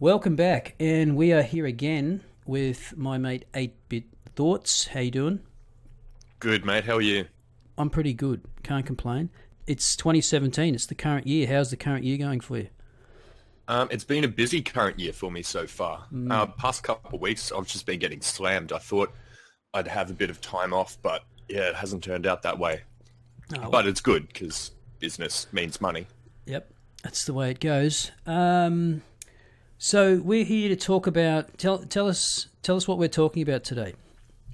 Welcome back, and we are here again with my mate 8-Bit Thoughts. How you doing? Good, mate. How are you? I'm pretty good. Can't complain. It's 2017. It's the current year. How's the current year going for you? It's been a busy current year for me so far. Past couple of weeks, I've just been getting slammed. I thought I'd have a bit of time off, but yeah, it hasn't turned out that way. Oh, But it's good because business means money. Yep, that's the way it goes. So we're here to talk about. Tell us what we're talking about today.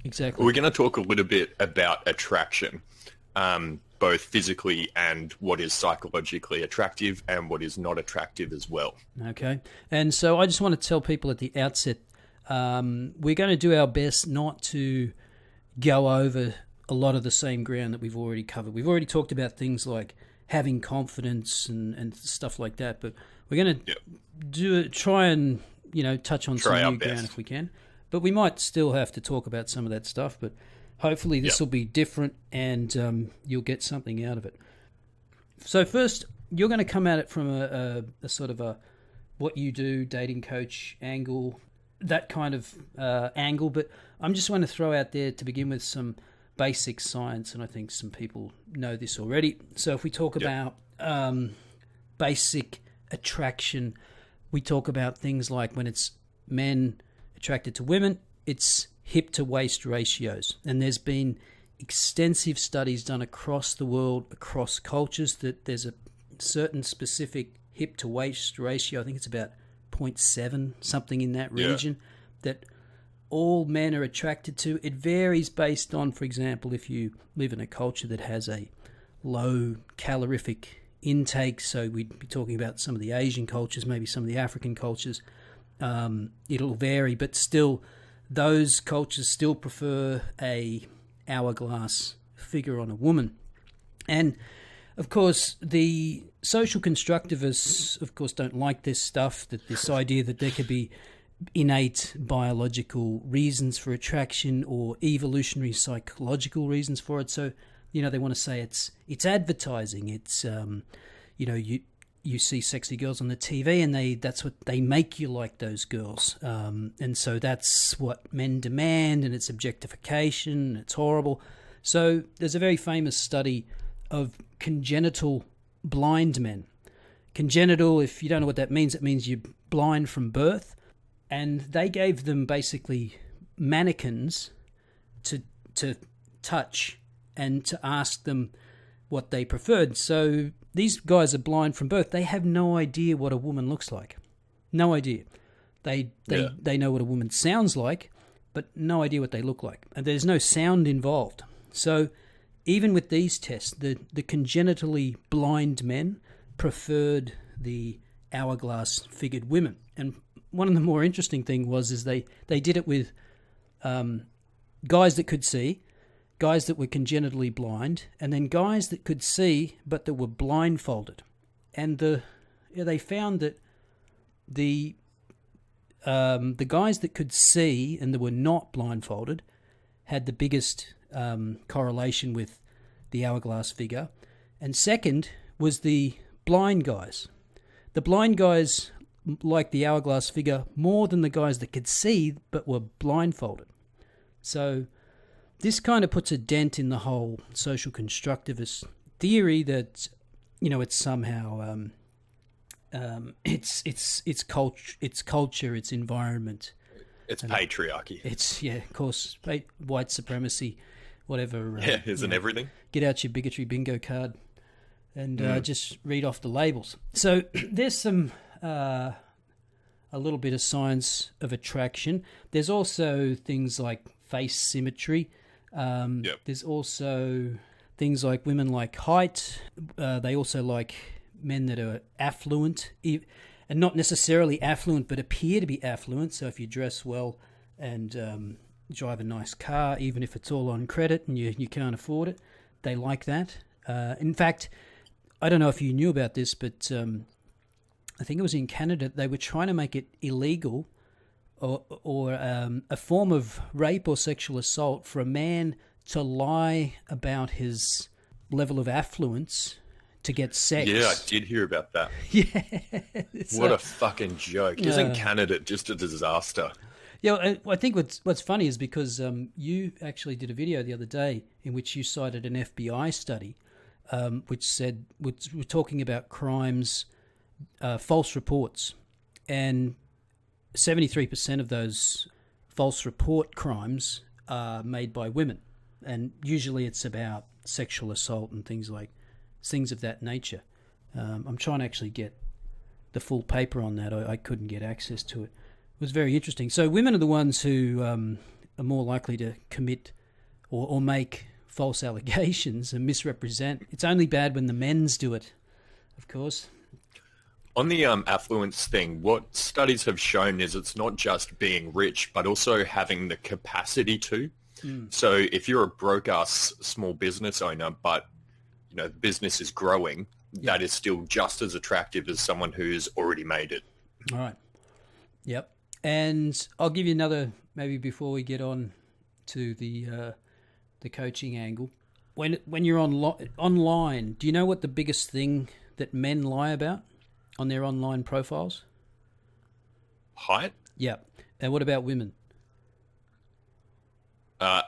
Exactly. We're going to talk a little bit about attraction, both physically and what is psychologically attractive and what is not attractive as well. Okay. And so I just want to tell people at the outset, we're going to do our best not to go over a lot of the same ground that we've already covered. We've already talked about things like having confidence and stuff like that, but we're going to try and touch on some new ground if we can. But we might still have to talk about some of that stuff, but hopefully this will be different and you'll get something out of it. So first, you're going to come at it from a sort of a what you do, dating coach angle, that kind of angle. But I'm just going to throw out there to begin with some basic science, and I think some people know this already. So if we talk about basic attraction, we talk about things like when it's men attracted to women, it's hip to waist ratios. And there's been extensive studies done across the world, across cultures, that there's a certain specific hip to waist ratio. I think it's about 0.7, something in that region, that all men are attracted to. It varies based on, for example, if you live in a culture that has a low calorific intake, so we'd be talking about some of the Asian cultures, maybe some of the African cultures, it'll vary, but still those cultures still prefer a hourglass figure on a woman. And of course the social constructivists don't like this stuff, that this idea that there could be innate biological reasons for attraction or evolutionary psychological reasons for it. So they want to say it's advertising. It's you see sexy girls on the TV and that's what they make you like, those girls, and so that's what men demand, and it's objectification. It's horrible. So there's a very famous study of congenital blind men. Congenital, if you don't know what that means, it means you're blind from birth. And they gave them basically mannequins to touch and to ask them what they preferred. So these guys are blind from birth. They have no idea what a woman looks like. No idea. They know what a woman sounds like, but no idea what they look like. And there's no sound involved. So even with these tests, the congenitally blind men preferred the hourglass figured women. And one of the more interesting thing is they did it with guys that could see, guys that were congenitally blind, and then guys that could see but that were blindfolded. And they found that the guys that could see and that were not blindfolded had the biggest correlation with the hourglass figure. And second was the blind guys. The blind guys like the hourglass figure more than the guys that could see but were blindfolded. So this kind of puts a dent in the whole social constructivist theory that it's somehow it's culture, it's environment, it's patriarchy. It's of course, white supremacy, whatever. Isn't everything? Get out your bigotry bingo card and just read off the labels. So there's some a little bit of science of attraction. There's also things like face symmetry. There's also things like women like height. They also like men that are affluent, and not necessarily affluent, but appear to be affluent. So if you dress well and drive a nice car, even if it's all on credit and you can't afford it, they like that. In fact, I don't know if you knew about this, but I think it was in Canada, they were trying to make it illegal or a form of rape or sexual assault for a man to lie about his level of affluence to get sex. Yeah, I did hear about that. Yeah. What a fucking joke. Isn't Canada just a disaster? Yeah, I think what's funny is because you actually did a video the other day in which you cited an FBI study which said we're talking about crimes, false reports, and 73% of those false report crimes are made by women, and usually it's about sexual assault and things of that nature. I'm trying to actually get the full paper on that. I couldn't get access to it. It was very interesting. So women are the ones who are more likely to commit or make false allegations and misrepresent. It's only bad when the men's do it, of course. On the affluence thing, what studies have shown is it's not just being rich, but also having the capacity to. So if you're a broke-ass small business owner, but the business is growing, that is still just as attractive as someone who's already made it. All right. Yep. And I'll give you another, maybe before we get on to the coaching angle. When you're online, do you know what the biggest thing that men lie about on their online profiles? Height? Yeah. And what about women?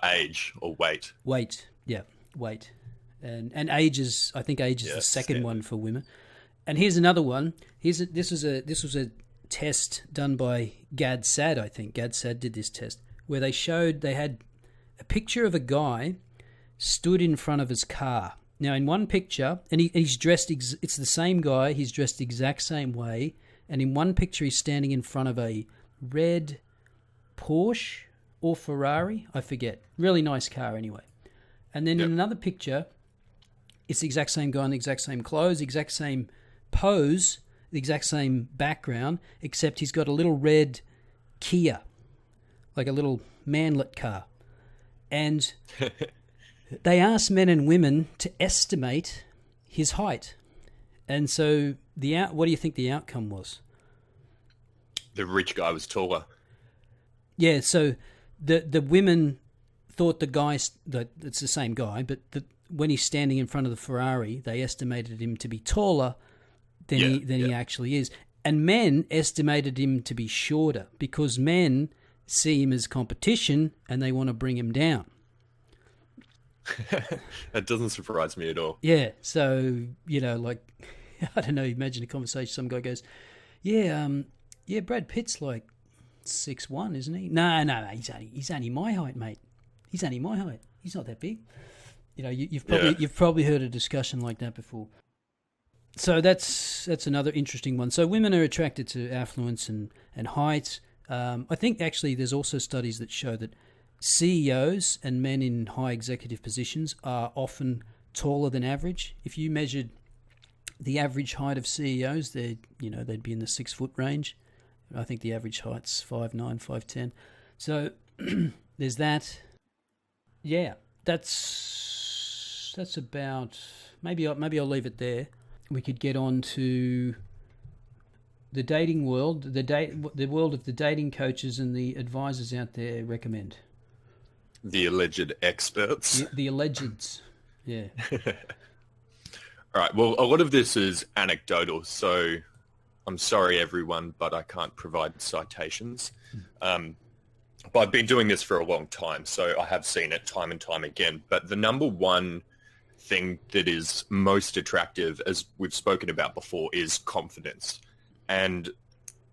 Age or weight. Weight. Yeah, weight. And age is, I think age is the second one for women. And here's another one. This was a test done by GAD-SAD, I think. GAD-SAD did this test where they had a picture of a guy stood in front of his car. Now, in one picture, and he's dressed, it's the same guy, he's dressed the exact same way, and in one picture he's standing in front of a red Porsche or Ferrari, I forget. Really nice car anyway. And then in another picture, it's the exact same guy in the exact same clothes, the exact same pose, the exact same background, except he's got a little red Kia, like a little manlet car. And they asked men and women to estimate his height. And so what do you think the outcome was? The rich guy was taller. Yeah, so the women thought the guy, that it's the same guy, but when he's standing in front of the Ferrari, they estimated him to be taller than he actually is. And men estimated him to be shorter because men see him as competition and they want to bring him down. That doesn't surprise me at all. Yeah, so, like, I don't know, imagine a conversation, some guy goes, Brad Pitt's like 6'1", isn't he? No, he's only my height, mate. He's only my height. He's not that big. You've probably heard a discussion like that before. So that's another interesting one. So women are attracted to affluence and height. I think actually there's also studies that show that CEOs and men in high executive positions are often taller than average. If you measured the average height of CEOs, they'd be in the 6 foot range. I think the average height's 5'9", 5'10". So there's that. Yeah, that's about. Maybe I'll leave it there. We could get on to the dating world, the world of the dating coaches and the advisors out there recommend. The alleged experts. The allegeds, yeah. All right, well, a lot of this is anecdotal, so I'm sorry, everyone, but I can't provide citations. But I've been doing this for a long time, so I have seen it time and time again. But the number one thing that is most attractive, as we've spoken about before, is confidence. And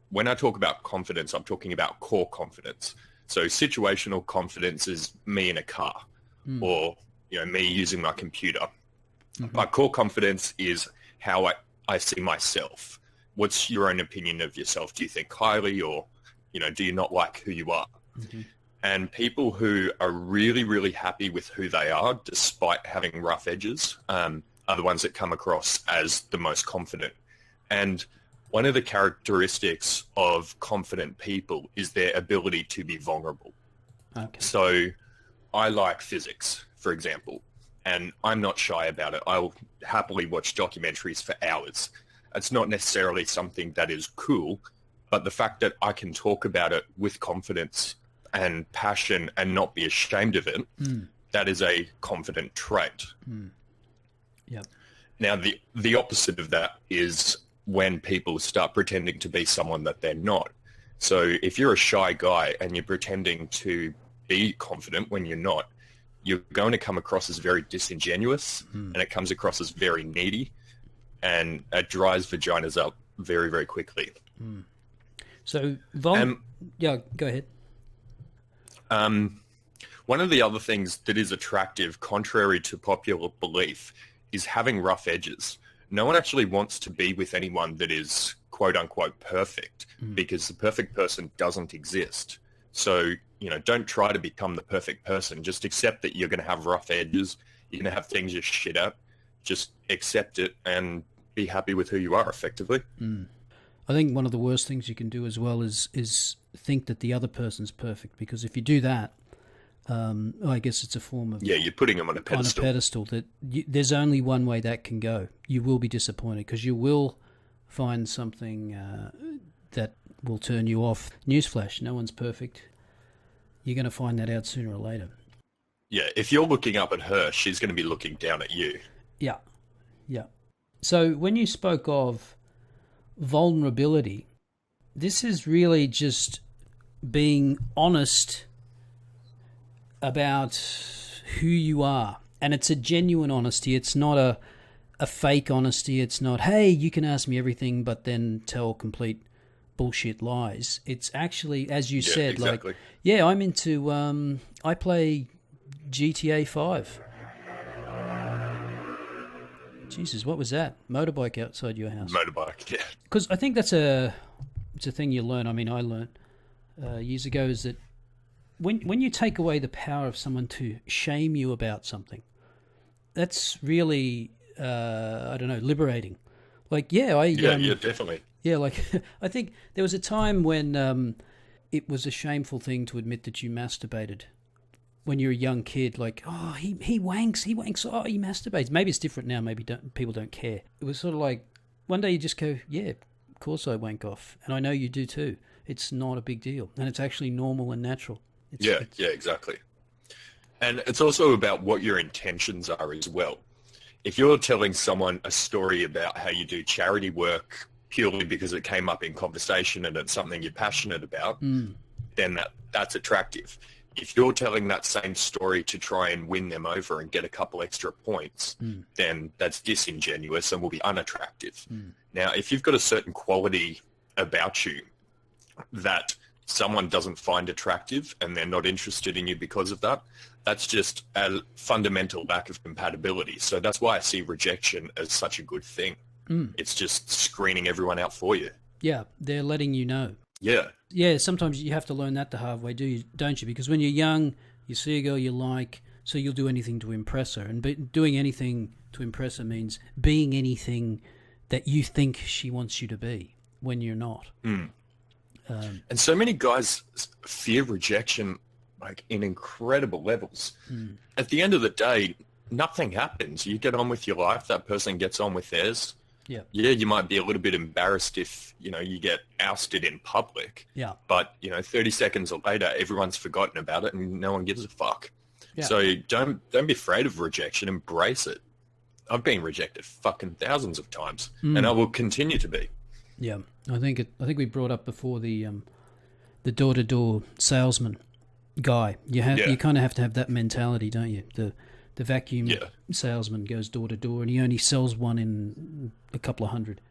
when I talk about confidence, I'm talking about core confidence. So situational confidence is me in a car or, me using my computer. Mm-hmm. My core confidence is how I see myself. What's your own opinion of yourself? Do you think highly or, do you not like who you are? Mm-hmm. And people who are really, really happy with who they are, despite having rough edges, are the ones that come across as the most confident. And one of the characteristics of confident people is their ability to be vulnerable. Okay. So I like physics, for example, and I'm not shy about it. I'll happily watch documentaries for hours. It's not necessarily something that is cool, but the fact that I can talk about it with confidence and passion and not be ashamed of it, that is a confident trait. Yep. Now, the opposite of that is when people start pretending to be someone that they're not. So if you're a shy guy and you're pretending to be confident when you're not, you're going to come across as very disingenuous, and it comes across as very needy, and it dries vaginas up very, very quickly. So, yeah, go ahead. One of the other things that is attractive, contrary to popular belief, is having rough edges. No one actually wants to be with anyone that is quote unquote perfect, because the perfect person doesn't exist. So, don't try to become the perfect person. Just accept that you're going to have rough edges. You're going to have things you're shit at. Just accept it and be happy with who you are, effectively. I think one of the worst things you can do as well is think that the other person's perfect, because if you do that, I guess it's a form of... Yeah, you're putting them on a pedestal. There's only one way that can go. You will be disappointed because you will find something that will turn you off. Newsflash, no one's perfect. You're going to find that out sooner or later. Yeah, if you're looking up at her, she's going to be looking down at you. Yeah. So when you spoke of vulnerability, this is really just being honest about who you are. And it's a genuine honesty. It's not a fake honesty. It's not, hey, you can ask me everything, but then tell complete bullshit lies. It's actually, as you said, exactly. I'm into, I play GTA 5. Jesus, what was that? Motorbike outside your house? Motorbike, yeah. Because I think it's a thing you learn. I mean, I learned years ago is that when you take away the power of someone to shame you about something, that's really, liberating. Like, definitely. Yeah, like, I think there was a time when it was a shameful thing to admit that you masturbated. When you're a young kid, like, oh, he wanks, oh, he masturbates. Maybe it's different now, maybe people don't care. It was sort of like, one day you just go, yeah, of course I wank off. And I know you do too. It's not a big deal. And it's actually normal and natural. Yeah, exactly. And it's also about what your intentions are as well. If you're telling someone a story about how you do charity work purely because it came up in conversation and it's something you're passionate about, then that's attractive. If you're telling that same story to try and win them over and get a couple extra points, then that's disingenuous and will be unattractive. Now, if you've got a certain quality about you that someone doesn't find attractive and they're not interested in you because of that, that's just a fundamental lack of compatibility. So that's why I see rejection as such a good thing. It's just screening everyone out for you. Yeah, they're letting you know. Yeah. Yeah, sometimes you have to learn that the hard way, don't you? Because when you're young, you see a girl you like, so you'll do anything to impress her. And doing anything to impress her means being anything that you think she wants you to be when you're not. And so many guys fear rejection like in incredible levels. At the end of the day, nothing happens. You get on with your life. That person gets on with theirs. Yeah, you might be a little bit embarrassed if, you get ousted in public. Yeah. But, 30 seconds later, everyone's forgotten about it and no one gives a fuck. Yeah. So don't be afraid of rejection. Embrace it. I've been rejected fucking thousands of times and I will continue to be. Yeah. I think we brought up before the door-to-door salesman guy. You kind of have to have that mentality, don't you? The vacuum salesman goes door to door, and he only sells one in a couple of hundred.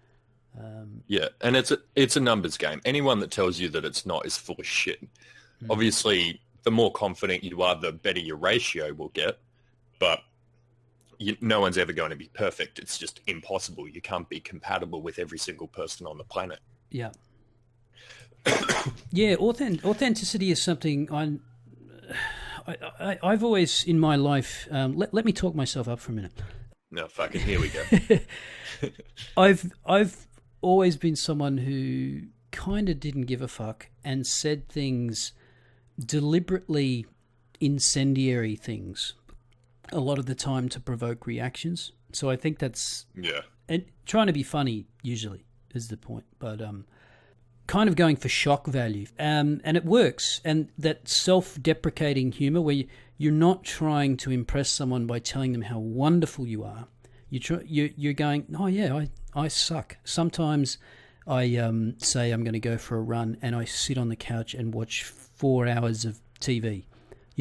And it's a numbers game. Anyone that tells you that it's not is full of shit. Obviously, the more confident you are, the better your ratio will get. But no one's ever going to be perfect. It's just impossible. You can't be compatible with every single person on the planet. Yeah. Yeah, authenticity is something I've always, in my life, let me talk myself up for a minute. No, fucking here we go. I've always been someone who kind of didn't give a fuck and said things, deliberately incendiary things, a lot of the time to provoke reactions. So I think that's... Yeah. And trying to be funny, usually, is the point. But kind of going for shock value. And it works. And that self-deprecating humor where you're not trying to impress someone by telling them how wonderful you are. You're going, oh yeah, I suck. Sometimes I say I'm going to go for a run and I sit on the couch and watch 4 hours of TV.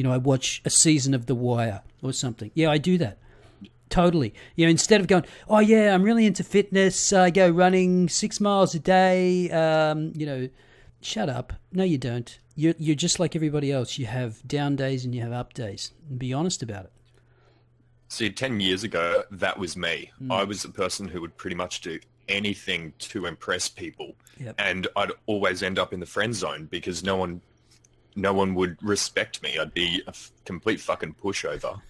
I watch a season of The Wire or something. Yeah, I do that. Totally. Instead of going, oh yeah, I'm really into fitness. I go running 6 miles a day. Shut up. No, you don't. You're just like everybody else. You have down days and you have up days. And be honest about it. See, 10 years ago, that was me. I was the person who would pretty much do anything to impress people. Yep. And I'd always end up in the friend zone because no one would respect me. I'd be a complete fucking pushover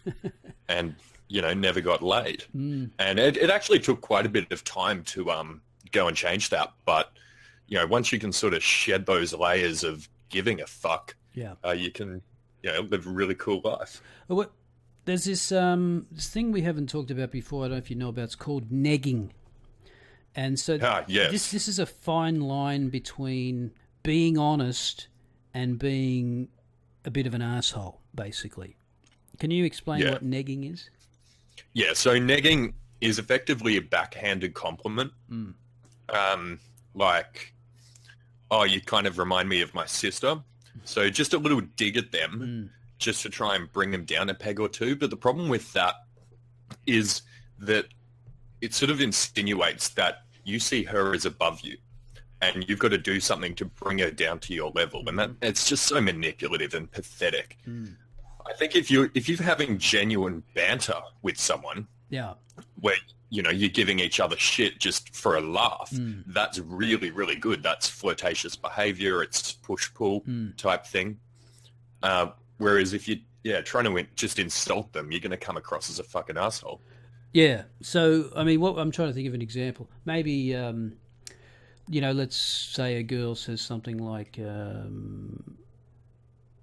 and, never got laid. And it actually took quite a bit of time to go and change that. But, once you can sort of shed those layers of giving a fuck, you can, live a really cool life. Well, there's this thing we haven't talked about before. I don't know if you know about. It's called negging, and so yes. this is a fine line between being honest and being a bit of an asshole, basically. Can you explain what negging is? Yeah, so negging is effectively a backhanded compliment. Like, oh, you kind of remind me of my sister. So just a little dig at them. Just to try and bring them down a peg or two. But the problem with that is that it sort of insinuates that you see her as above you and you've got to do something to bring her down to your level. And that it's just so manipulative and pathetic. I think if you're having genuine banter with someone where, you're giving each other shit just for a laugh, that's really, really good. That's flirtatious behavior. It's push-pull type thing. Whereas if you're trying to just insult them, you're going to come across as a fucking asshole. Yeah. So, I mean, what I'm trying to think of an example. Maybe, let's say a girl says something like, oh,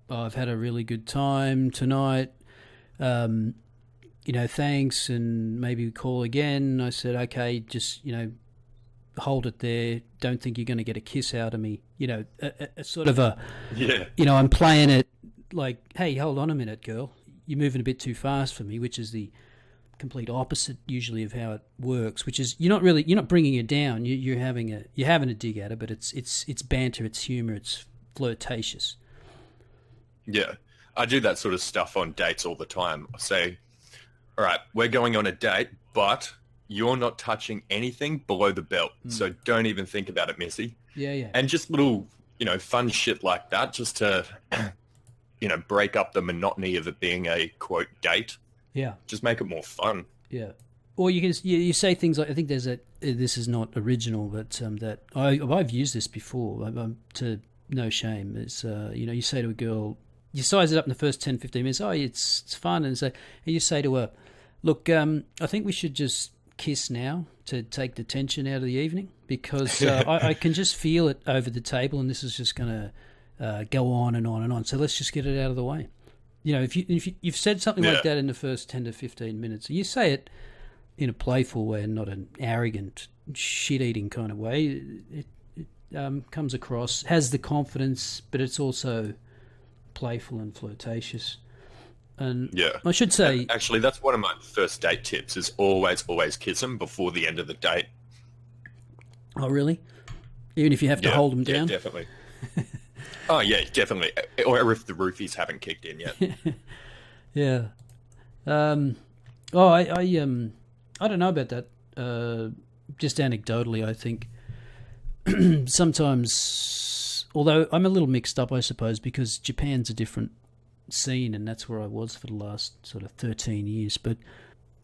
I've had a really good time tonight. Thanks, and maybe we call again. I said, okay, just, hold it there. Don't think you're going to get a kiss out of me. A sort of a, I'm playing it. Like, hey, hold on a minute, girl. You're moving a bit too fast for me, which is the complete opposite usually of how it works. Which is you're not bringing it down. You're having a dig at her, but it's banter, it's humor, it's flirtatious. Yeah, I do that sort of stuff on dates all the time. I say, all right, we're going on a date, but you're not touching anything below the belt, so don't even think about it, Missy. Yeah. And just little, fun shit like that, just to. Break up the monotony of it being a, quote, date. Yeah. Just make it more fun. Yeah. Or you say things like, I think there's this is not original, but that I've used this before, to no shame. It's, you say to a girl, you size it up in the first 10, 15 minutes, oh, it's fun, and you say to her, look, I think we should just kiss now to take the tension out of the evening, because I can just feel it over the table, and this is just going to go on and on and on. So let's just get it out of the way. If you've said something like that in the first 10 to 15 minutes, you say it in a playful way and not an arrogant, shit-eating kind of way, it comes across, has the confidence, but it's also playful and flirtatious. And I should say... Actually, that's one of my first date tips, is always kiss them before the end of the date. Oh, really? Even if you have to hold them down? Yeah, definitely. Oh, yeah, definitely. Or if the roofies haven't kicked in yet. Yeah. I don't know about that. Just anecdotally, I think sometimes, although I'm a little mixed up, I suppose, because Japan's a different scene, and that's where I was for the last sort of 13 years. But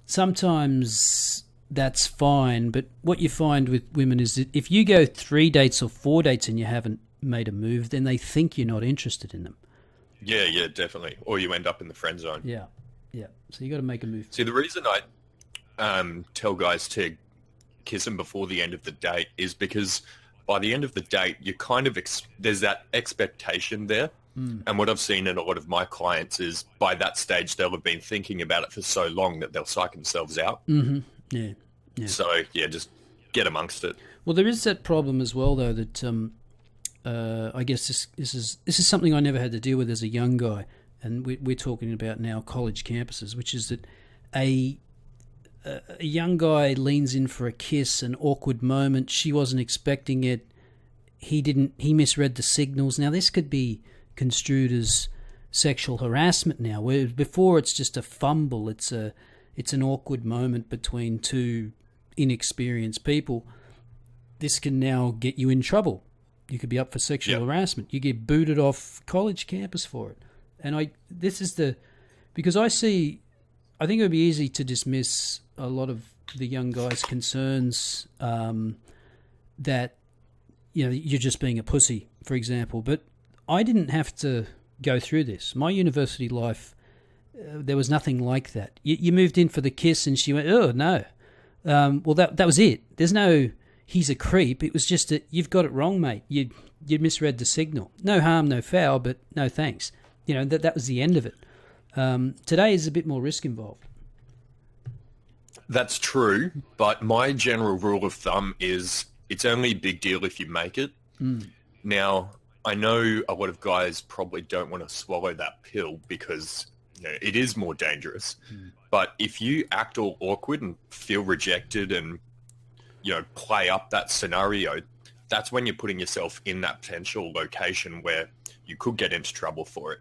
sometimes that's fine. But what you find with women is that if you go 3 dates or 4 dates and you haven't made a move, then they think you're not interested in them. Yeah, definitely. Or you end up in the friend zone. Yeah. So you got to make a move. See, the reason I tell guys to kiss them before the end of the date is because by the end of the date, you kind of there's that expectation there. And what I've seen in a lot of my clients is by that stage, they'll have been thinking about it for so long that they'll psych themselves out. Mm-hmm. Yeah. So, just get amongst it. Well, there is that problem as well, though, that I guess this is something I never had to deal with as a young guy, and we're talking about now college campuses, which is that a a young guy leans in for a kiss, an awkward moment. She wasn't expecting it. He misread the signals. Now, this could be construed as sexual harassment now, where before it's just a fumble. It's an awkward moment between two inexperienced people. This can now get you in trouble. You could be up for sexual harassment. You get booted off college campus for it. And because I think it would be easy to dismiss a lot of the young guys' concerns that, you're just being a pussy, for example. But I didn't have to go through this. My university life, there was nothing like that. You moved in for the kiss and she went, oh, no. Well, that was it. There's no, he's a creep. It was just that you've got it wrong, mate. You misread the signal. No harm, no foul, but no thanks. That was the end of it. Today is a bit more risk involved. That's true, but my general rule of thumb is it's only a big deal if you make it. Now, I know a lot of guys probably don't want to swallow that pill because it is more dangerous. But if you act all awkward and feel rejected and play up that scenario, that's when you're putting yourself in that potential location where you could get into trouble for it.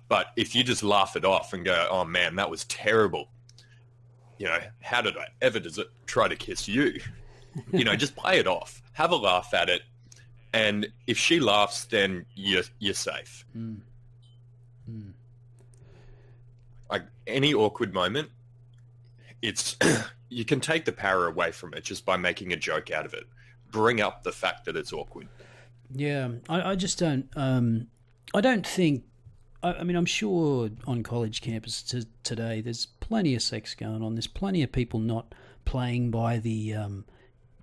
But if you just laugh it off and go, oh man, that was terrible. How did I ever try to kiss you? Just play it off. Have a laugh at it. And if she laughs, then you're safe. Like any awkward moment, it's you can take the power away from it just by making a joke out of it. Bring up the fact that it's awkward. Yeah, I just don't. I don't think. I mean, I'm sure on college campuses today, there's plenty of sex going on. There's plenty of people not playing by the.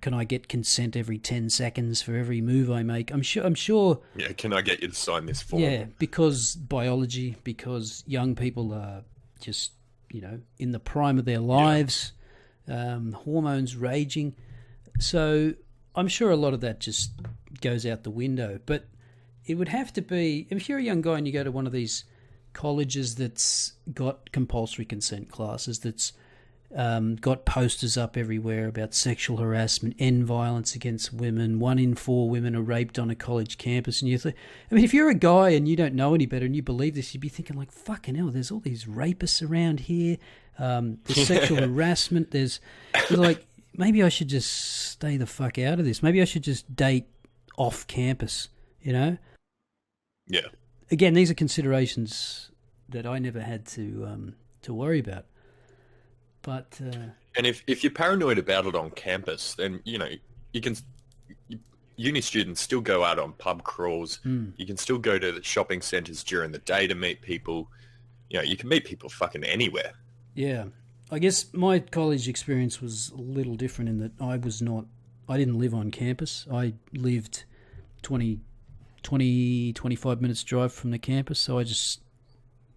Can I get consent every 10 seconds for every move I make? I'm sure. Yeah, can I get you to sign this form? Yeah, because biology, because young people are just, in the prime of their lives, hormones raging. So I'm sure a lot of that just goes out the window. But it would have to be, if you're a young guy and you go to one of these colleges that's got compulsory consent classes, that's got posters up everywhere about sexual harassment and violence against women. 1 in 4 women are raped on a college campus. And if you're a guy and you don't know any better and you believe this, you'd be thinking like, fucking hell, there's all these rapists around here. There's sexual harassment. You're like, maybe I should just stay the fuck out of this. Maybe I should just date off campus, Yeah. Again, these are considerations that I never had to worry about. But and if you're paranoid about it on campus, then uni students still go out on pub crawls. You can still go to the shopping centres during the day to meet people. You can meet people fucking anywhere. Yeah, I guess my college experience was a little different in that I didn't live on campus. I lived 25 minutes drive from the campus, so I just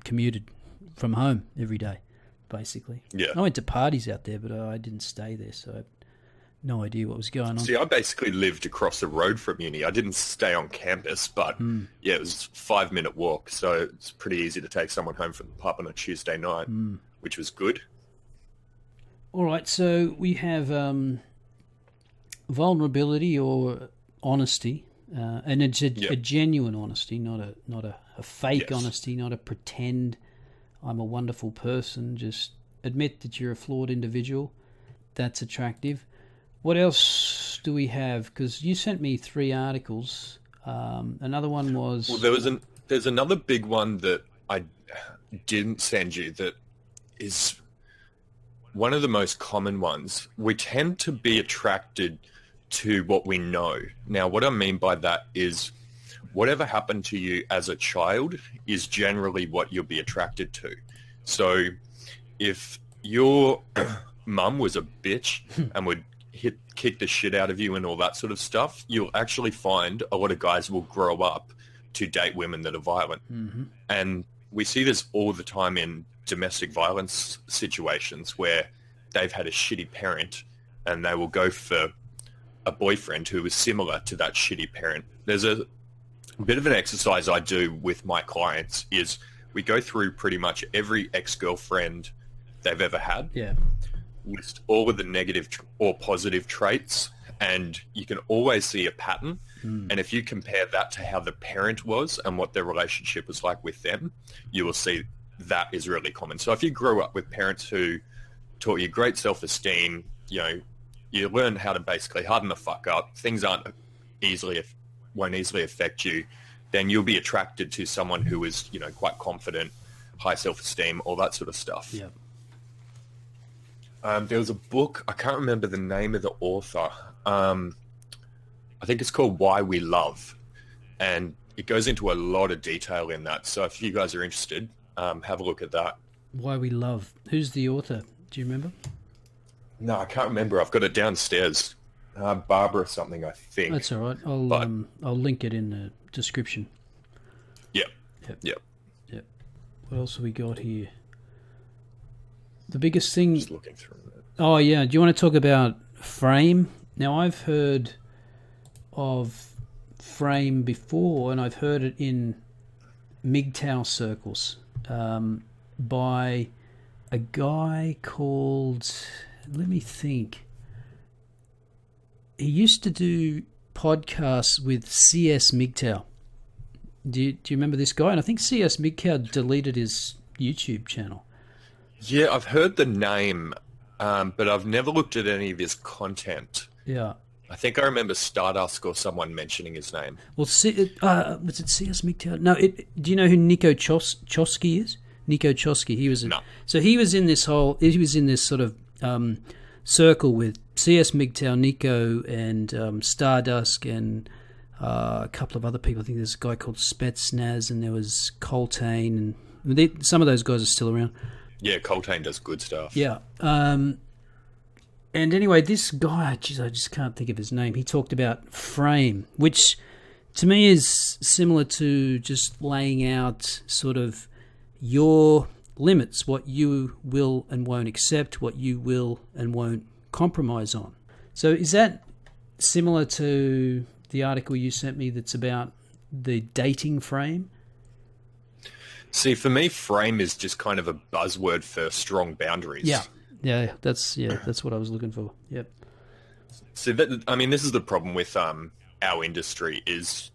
commuted from home every day. Basically. Yeah. I went to parties out there, but I didn't stay there, so I had no idea what was going on. See, I basically lived across the road from uni. I didn't stay on campus, but it was a 5-minute walk, so it's pretty easy to take someone home from the pub on a Tuesday night, which was good. All right, so we have vulnerability or honesty, and it's a genuine honesty, not a fake honesty, not a pretend I'm a wonderful person. Just admit that you're a flawed individual. That's attractive. What else do we have? Because you sent me 3 articles. Another one was... Well, there's another big one that I didn't send you that is one of the most common ones. We tend to be attracted to what we know. Now, what I mean by that is whatever happened to you as a child is generally what you'll be attracted to. So if your mum was a bitch and would kick the shit out of you and all that sort of stuff, you'll actually find a lot of guys will grow up to date women that are violent. And we see this all the time in domestic violence situations where they've had a shitty parent and they will go for a boyfriend who is similar to that shitty parent. There's a bit of an exercise I do with my clients is we go through pretty much every ex-girlfriend they've ever had. Yeah. list all of the negative or positive traits, and you can always see a pattern. And if you compare that to how the parent was and what their relationship was like with them, you will see that is really common. So if you grew up with parents who taught you great self-esteem, you learn how to basically harden the fuck up, things won't easily affect you, then you'll be attracted to someone who is, quite confident, high self-esteem, all that sort of stuff. Yeah. There was a book, I can't remember the name of the author. I think it's called Why We Love, and it goes into a lot of detail in that. So if you guys are interested, have a look at that. Why We Love. Who's the author? Do you remember? No, I can't remember. I've got it downstairs. Barbara something, I think. That's all right. I'll link it in the description. Yep. Yep. What else have we got here? The biggest thing... Just looking through it. Oh, yeah. Do you want to talk about frame? Now, I've heard of frame before, and I've heard it in MGTOW circles by a guy called... Let me think. He used to do podcasts with CS MGTOW. Do you remember this guy? And I think CS MGTOW deleted his YouTube channel. Yeah, I've heard the name, but I've never looked at any of his content. Yeah. I think I remember Stardust or someone mentioning his name. Well, was it CS MGTOW? No, do you know who Nico Chosky is? Nico Chosky. No. So he was in this sort of circle with CS MGTOW, Nico, and Stardust, and a couple of other people. I think there's a guy called Spetsnaz, and there was Coltane, and some of those guys are still around. Yeah, Coltane does good stuff. Yeah. And anyway, this guy, I just can't think of his name. He talked about frame, which to me is similar to just laying out sort of your limits, what you will and won't accept, what you will and won't compromise on. So is that similar to the article you sent me that's about the dating frame? See, for me, frame is just kind of a buzzword for strong boundaries. Yeah, that's what I was looking for. Yep. So this is the problem with our industry is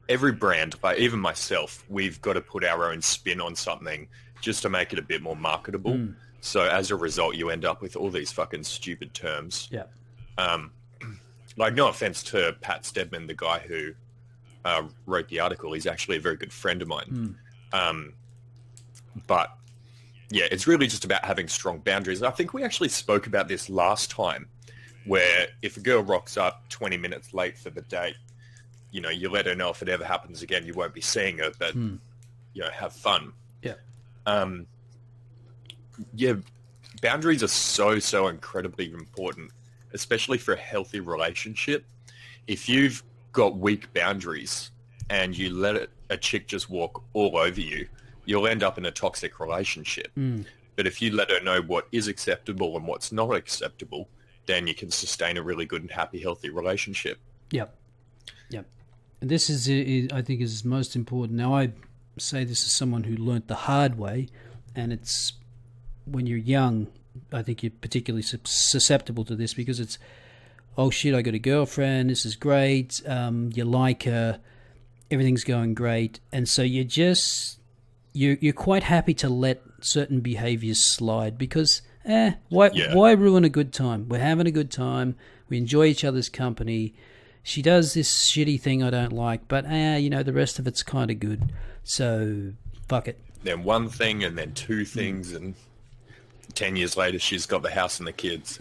every brand, like even myself, we've got to put our own spin on something just to make it a bit more marketable. So as a result, you end up with all these fucking stupid terms. Yeah. Like, no offense to Pat Stedman, the guy who wrote the article. He's actually a very good friend of mine. But yeah, it's really just about having strong boundaries. And I think we actually spoke about this last time, where if a girl rocks up 20 minutes late for the date, you let her know if it ever happens again, you won't be seeing her, but, have fun. Yeah. Yeah, boundaries are so incredibly important, especially for a healthy relationship. If you've got weak boundaries and you let a chick just walk all over you, you'll end up in a toxic relationship. But if you let her know what is acceptable and what's not acceptable, then you can sustain a really good and happy, healthy relationship. Yep. And this is, I think, is most important. Now, I say this as someone who learnt the hard way, and it's when you're young, I think you're particularly susceptible to this because it's, oh shit, I got a girlfriend, this is great, you like her, everything's going great, and so you're quite happy to let certain behaviours slide because, why ruin a good time? We're having a good time. We enjoy each other's company. She does this shitty thing I don't like, but, the rest of it's kind of good. So, fuck it. Then one thing and then two things, and 10 years later, she's got the house and the kids.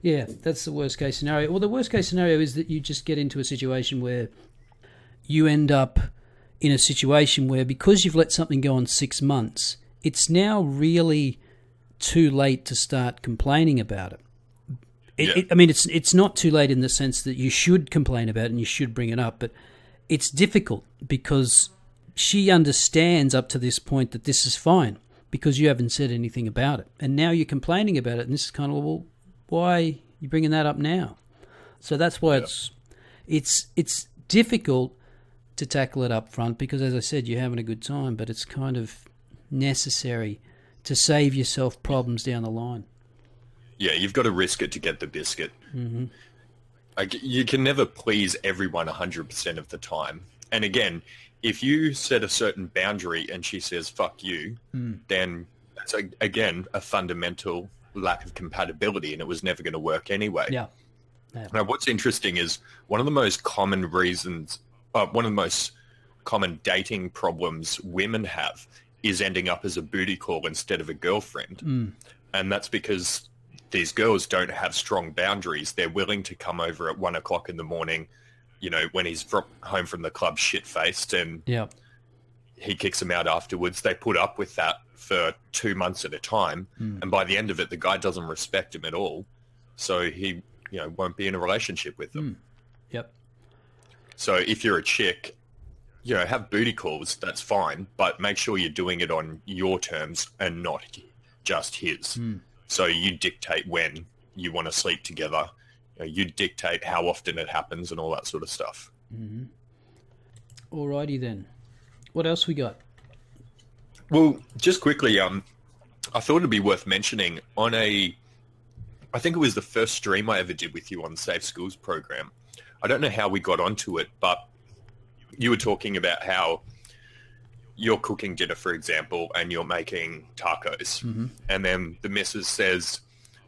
Yeah, that's the worst case scenario. Well, the worst case scenario is that you just get into a situation where you end up in a situation where because you've let something go on 6 months, it's now really too late to start complaining about it. It's not too late in the sense that you should complain about it and you should bring it up, but it's difficult because she understands up to this point that this is fine because you haven't said anything about it. And now you're complaining about it, and this is kind of, well, why are you bringing that up now? So that's why it's difficult to tackle it up front because, as I said, you're having a good time, but it's kind of necessary to save yourself problems down the line. Yeah, you've got to risk it to get the biscuit. Mm-hmm. You can never please everyone 100% of the time. And again, if you set a certain boundary and she says, fuck you, then that's, again, a fundamental lack of compatibility, and it was never going to work anyway. Yeah. Yeah. Now, what's interesting is one of the most common dating problems women have is ending up as a booty call instead of a girlfriend. And that's because these girls don't have strong boundaries. They're willing to come over at 1 o'clock in the morning, you know, when he's home from the club shit-faced, and Yeah. he kicks them out afterwards. They put up with that for 2 months at a time. And by the end of it, the guy doesn't respect him at all. So he, you know, won't be in a relationship with them. Yep. So if you're a chick, you know, have booty calls, that's fine, but make sure you're doing it on your terms and not just his. So you dictate when you want to sleep together. You know, you dictate how often it happens and all that sort of stuff. Alrighty then. What else we got? Well, just quickly, I thought it'd be worth mentioning I think it was the first stream I ever did with you on the Safe Schools program. I don't know how we got onto it, but you were talking about how you're cooking dinner, for example, and you're making tacos. And then the missus says,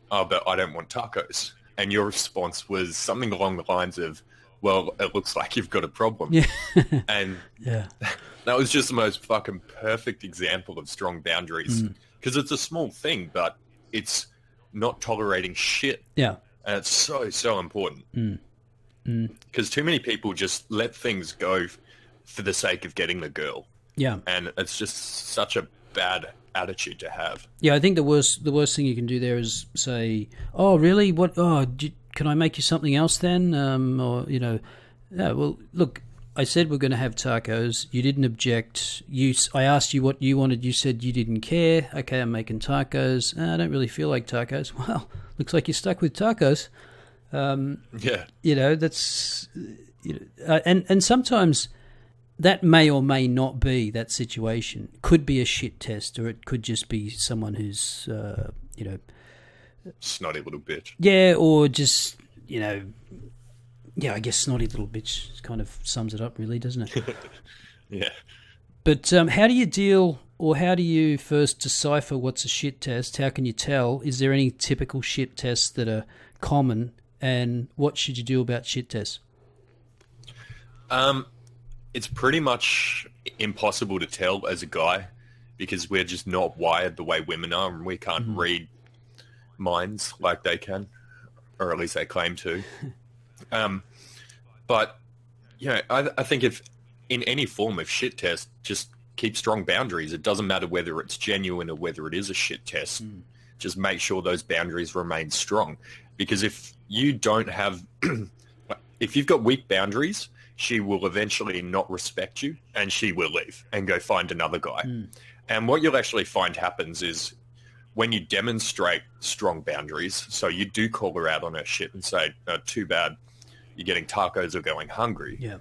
oh, but I don't want tacos. And your response was something along the lines of, well, it looks like you've got a problem. Yeah. And Yeah. that was just the most fucking perfect example of strong boundaries. Because it's a small thing, but it's not tolerating shit. Yeah. And it's so, so important. Because too many people just let things go for the sake of getting the girl. Yeah. And it's just such a bad attitude to have. Yeah, I think the worst thing you can do there is say, "Oh, really? What? Oh, can I make you something else then?" Or you know, yeah. Well, look, I said we're going to have tacos. You didn't object. I asked you what you wanted. You said you didn't care. Okay, I'm making tacos. I don't really feel like tacos. Well, looks like you're stuck with tacos. Yeah. You know, that's and sometimes that may or may not be that situation. Could be a shit test, or it could just be someone who's, Snotty little bitch. yeah, or just, yeah, I guess snotty little bitch kind of sums it up, really, doesn't it? Yeah. But how do you deal, or how do you first decipher what's a shit test? How can you tell? Is there any typical shit tests that are common, and what should you do about shit tests? It's pretty much impossible to tell as a guy because we're just not wired the way women are, and we can't read minds like they can, or at least they claim to. But, you know, I think if in any form of shit test, just keep strong boundaries. It doesn't matter whether it's genuine or whether it is a shit test. Just make sure those boundaries remain strong. Because if you don't have, if you've got weak boundaries, she will eventually not respect you and she will leave and go find another guy. And what you'll actually find happens is when you demonstrate strong boundaries, so you do call her out on her shit and say, too bad, you're getting tacos or going hungry. Yeah.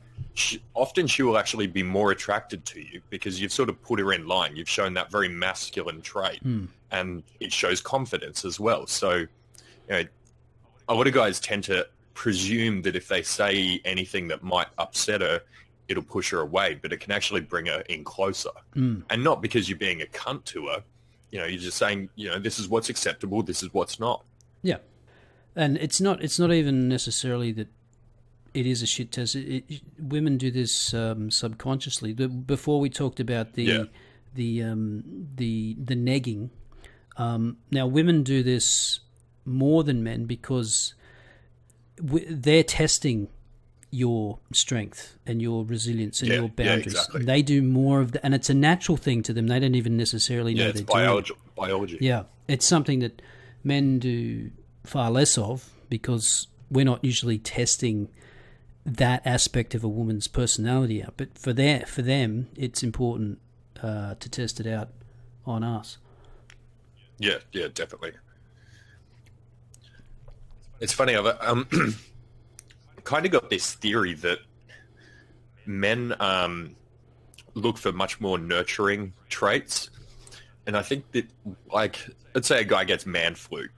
Often she will actually be more attracted to you because you've sort of put her in line. You've shown that very masculine trait and it shows confidence as well. So, you know, a lot of guys tend to presume that if they say anything that might upset her, it'll push her away, but it can actually bring her in closer. And not because you're being a cunt to her. You know, you're just saying, you know, this is what's acceptable, this is what's not. Yeah. And it's not even necessarily that it is a shit test. Women do this subconsciously. Before we talked about the negging. Now women do this more than men because they're testing your strength and your resilience and your boundaries. Yeah, exactly. They do more of that, and it's a natural thing to them. They don't even necessarily know it's they're doing it. biology. Yeah, it's something that men do far less of because we're not usually testing that aspect of a woman's personality out. But for them, it's important to test it out on us. Yeah, definitely. It's funny, I've kind of got this theory that men look for much more nurturing traits. And I think that, like, let's say a guy gets man flu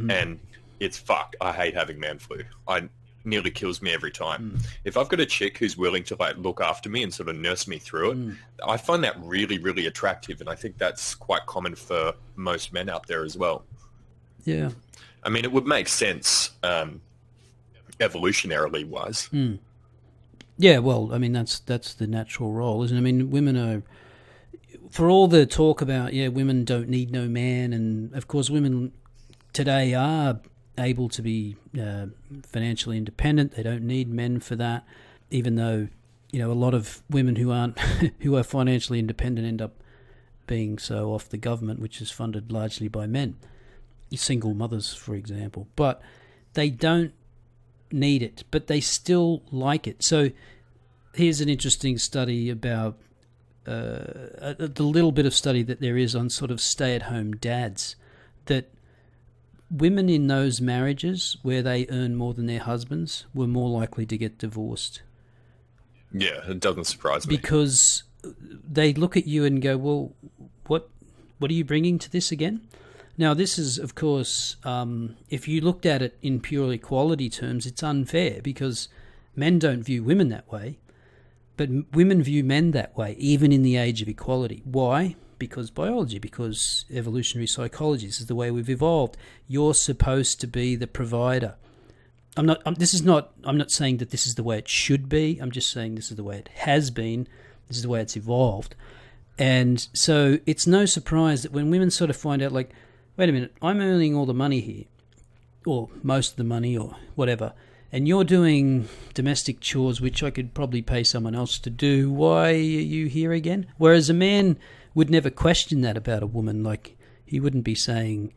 and it's fuck. I hate having man flu. I nearly kills me every time. If I've got a chick who's willing to like look after me and sort of nurse me through it, I find that really, really attractive, and I think that's quite common for most men out there as well. Yeah. I mean, it would make sense evolutionarily wise. Yeah, well, I mean, that's the natural role, isn't it? I mean, women are, for all the talk about, women don't need no man, and of course women today are able to be financially independent. They don't need men for that, even though, a lot of women who aren't, who are financially independent end up being so off the government, which is funded largely by men. Single mothers, for example. But they don't need it, but they still like it. So here's an interesting study about the little bit of study that there is on sort of stay-at-home dads, that women in those marriages where they earn more than their husbands were more likely to get divorced. Yeah, it doesn't surprise me. Because they look at you and go, well, what are you bringing to this again? Now, this is, of course, if you looked at it in pure equality terms, it's unfair because men don't view women that way, but women view men that way, even in the age of equality. Why? Because biology, because evolutionary psychology. This is the way we've evolved. You're supposed to be the provider. I'm not saying that this is the way it should be. I'm just saying this is the way it has been. This is the way it's evolved. And so it's no surprise that when women sort of find out, like, wait a minute, I'm earning all the money here, or most of the money, or whatever, and you're doing domestic chores, which I could probably pay someone else to do. Why are you here again? Whereas a man would never question that about a woman. Like, he wouldn't be saying,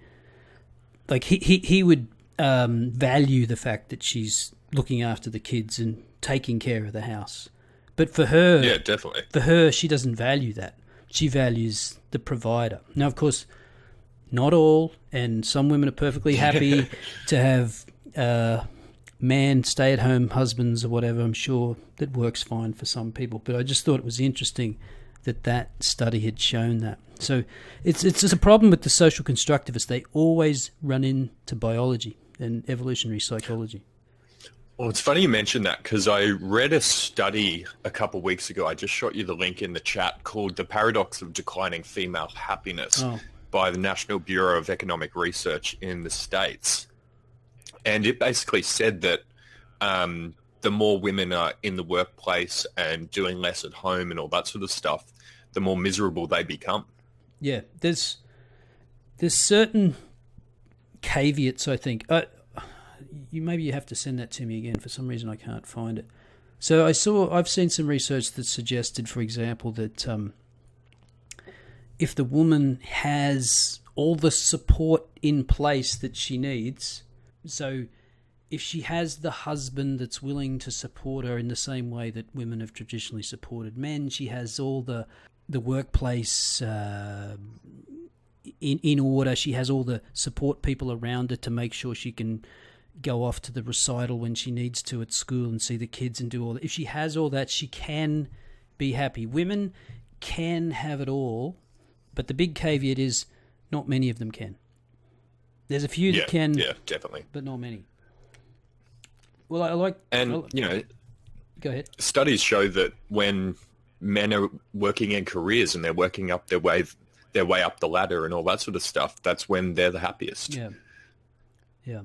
like, he would value the fact that she's looking after the kids and taking care of the house. But for her, yeah, definitely. For her, she doesn't value that. She values the provider. Now, of course, not all, and some women are perfectly happy to have man stay-at-home husbands or whatever. I'm sure that works fine for some people. But I just thought it was interesting that study had shown that. So it's just a problem with the social constructivists. They always run into biology and evolutionary psychology. Well, it's funny you mentioned that because I read a study a couple of weeks ago. I just shot you the link in the chat, called The Paradox of Declining Female Happiness by the National Bureau of Economic Research in the States. And it basically said that the more women are in the workplace and doing less at home and all that sort of stuff, the more miserable they become. Yeah, there's certain caveats, I think. Maybe you have to send that to me again. For some reason, I can't find it. So I've seen some research that suggested, for example, that if the woman has all the support in place that she needs, so if she has the husband that's willing to support her in the same way that women have traditionally supported men, she has all the workplace in order, she has all the support people around her to make sure she can go off to the recital when she needs to at school and see the kids and do all that. If she has all that, she can be happy. Women can have it all, but the big caveat is not many of them can. There's a few that can, definitely, but not many. Well, go ahead. Studies show that when men are working in careers and they're working up their way up the ladder and all that sort of stuff, that's when they're the happiest. Yeah.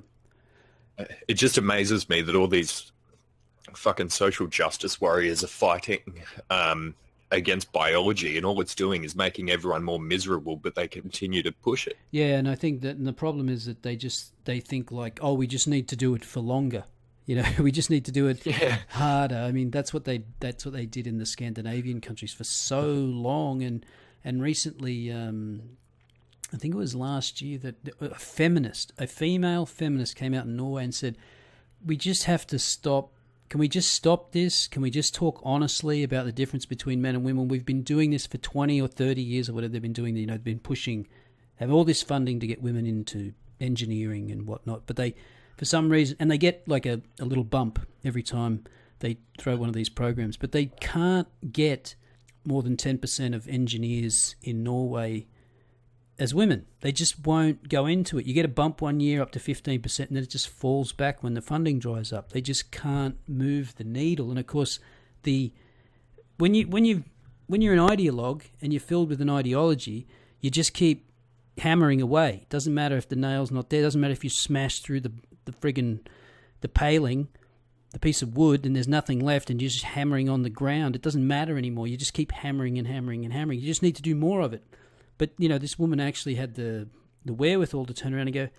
It just amazes me that all these fucking social justice warriors are fighting against biology, and all it's doing is making everyone more miserable, but they continue to push it. Yeah, and I think that the problem is that they think like, oh, we just need to do it for longer. We just need to do it harder. I mean, that's what they did in the Scandinavian countries for so long, and recently, I think it was last year, that a female feminist came out in Norway and said, we just have to stop. Can we just stop this? Can we just talk honestly about the difference between men and women? We've been doing this for 20 or 30 years or whatever they've been doing. They've been pushing, have all this funding to get women into engineering and whatnot. But they, for some reason, and they get like a little bump every time they throw one of these programs, but they can't get more than 10% of engineers in Norway as women. They just won't go into it. You get a bump one year up to 15%, and then it just falls back when the funding dries up. They just can't move the needle. And of course, when you're an ideologue and you're filled with an ideology, you just keep hammering away. It doesn't matter if the nail's not there. It doesn't matter if you smash through the paling, the piece of wood, and there's nothing left, and you're just hammering on the ground. It doesn't matter anymore. You just keep hammering and hammering and hammering. You just need to do more of it. But, this woman actually had the wherewithal to turn around and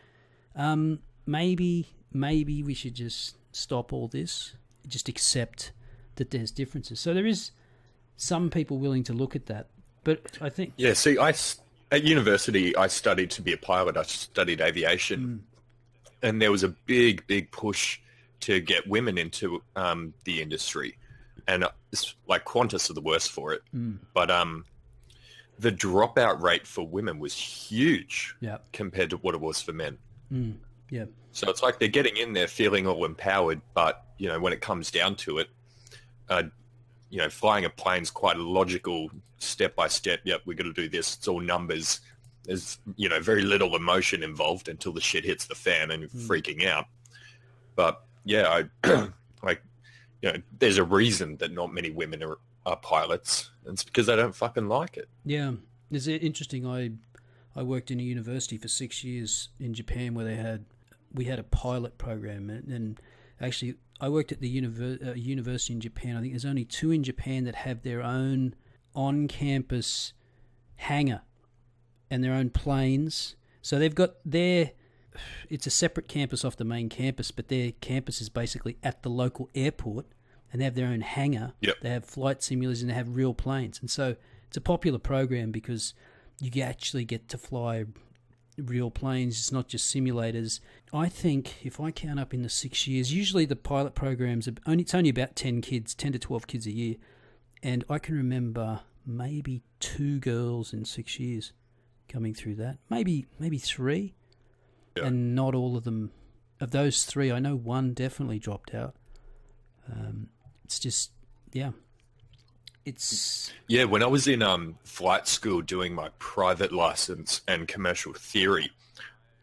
go, maybe we should just stop all this, just accept that there's differences. So there is some people willing to look at that. But I think... Yeah, see, at university, I studied to be a pilot. I studied aviation. And there was a big, big push to get women into the industry. And it's like Qantas are the worst for it. But... the dropout rate for women was huge compared to what it was for men. So it's like they're getting in there feeling all empowered, but, when it comes down to it, flying a plane's quite a logical step-by-step. Yep, we got to do this. It's all numbers. There's, very little emotion involved until the shit hits the fan and freaking out. But, yeah, there's a reason that not many women are pilots. It's because they don't fucking like it. Yeah. It's interesting. I worked in a university for 6 years in Japan where we had a pilot program. And actually, I worked at the university in Japan. I think there's only 2 in Japan that have their own on-campus hangar and their own planes. So they've got it's a separate campus off the main campus, but their campus is basically at the local airport. And they have their own hangar. They have flight simulators and they have real planes. And so it's a popular program because you actually get to fly real planes. It's not just simulators. I think if I count up in the 6 years, usually the pilot programs it's only about 10 to 12 kids a year. And I can remember maybe 2 girls in 6 years coming through that. Maybe 3. Yeah. And not all of them. Of those 3, I know 1 definitely dropped out. It's just, it's... Yeah, when I was in flight school doing my private license and commercial theory,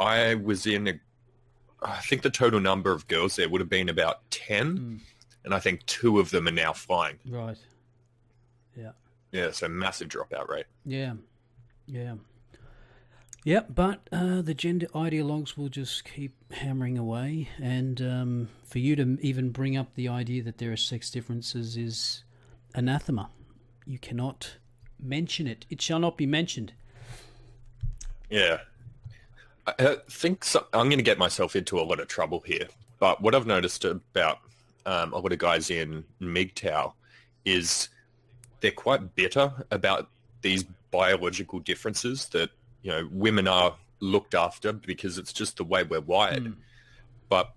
I was I think the total number of girls there would have been about 10, and I think 2 of them are now flying. Right. Yeah. Yeah, so massive dropout rate. Yeah. Yeah, but the gender ideologues will just keep hammering away, and for you to even bring up the idea that there are sex differences is anathema. You cannot mention it. It shall not be mentioned. Yeah. I think I'm going to get myself into a lot of trouble here, but what I've noticed about a lot of guys in MGTOW is they're quite bitter about these biological differences that women are looked after because it's just the way we're wired. But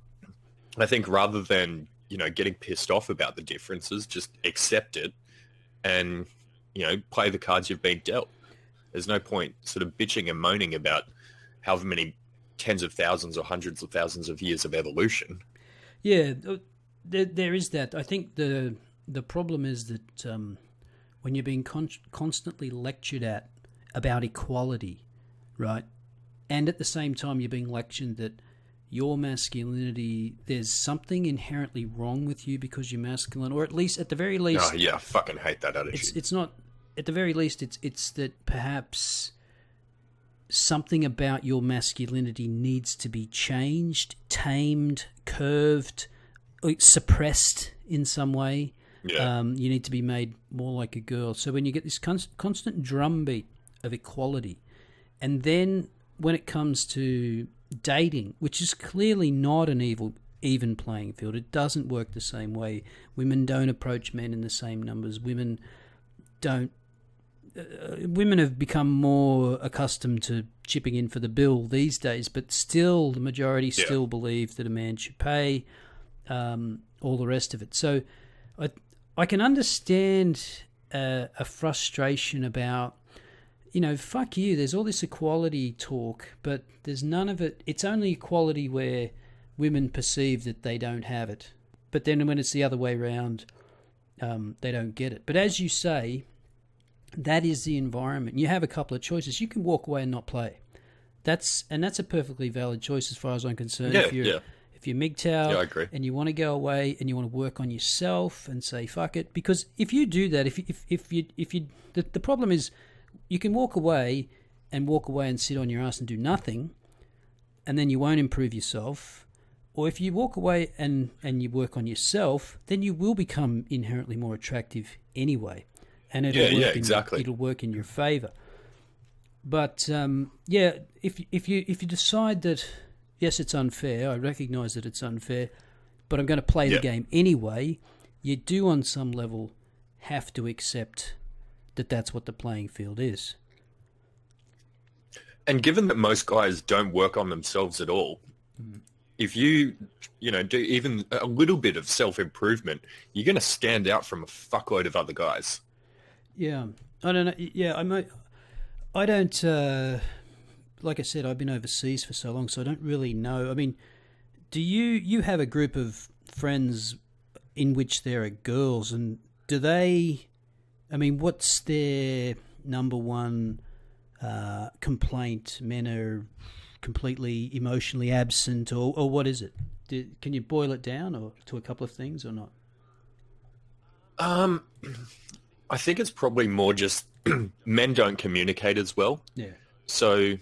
I think rather than, getting pissed off about the differences, just accept it and, play the cards you've been dealt. There's no point sort of bitching and moaning about however many tens of thousands or hundreds of thousands of years of evolution. Yeah, there is that. I think the problem is that when you're being constantly lectured at about equality, right? And at the same time, you're being lectured that your masculinity, there's something inherently wrong with you because you're masculine, or at least, at the very least... Oh, yeah, I fucking hate that attitude. It's not... At the very least, it's that perhaps something about your masculinity needs to be changed, tamed, curved, suppressed in some way. Yeah. You need to be made more like a girl. So when you get this constant drumbeat of equality... And then when it comes to dating, which is clearly not an even playing field, it doesn't work the same way. Women don't approach men in the same numbers. Women have become more accustomed to chipping in for the bill these days, but still the majority still believe that a man should pay, all the rest of it. So I can understand a frustration about... fuck you, there's all this equality talk, but there's none of it. It's only equality where women perceive that they don't have it. But then when it's the other way around, they don't get it. But as you say, that is the environment. You have a couple of choices. You can walk away and not play. That's a perfectly valid choice as far as I'm concerned. Yeah, if you're MGTOW I agree. and you want to go away and you want to work on yourself and say fuck it, because if you do that, the problem is you can walk away and sit on your ass and do nothing, and then you won't improve yourself. Or if you walk away and you work on yourself, then you will become inherently more attractive anyway, and it'll work in your favor. But if you decide that yes, it's unfair, I recognise that it's unfair, but I'm going to play the game anyway, you do on some level have to accept that that's what the playing field is. And given that most guys don't work on themselves at all, if you do even a little bit of self-improvement, you're going to stand out from a fuckload of other guys. Yeah, I don't know. Yeah, I don't. Like I said, I've been overseas for so long, so I don't really know. I mean, do you have a group of friends in which there are girls, and do they? I mean, what's their number one complaint? Men are completely emotionally absent, or what is it? Can you boil it down or to a couple of things or not? I think it's probably more just men don't communicate as well. Yeah. So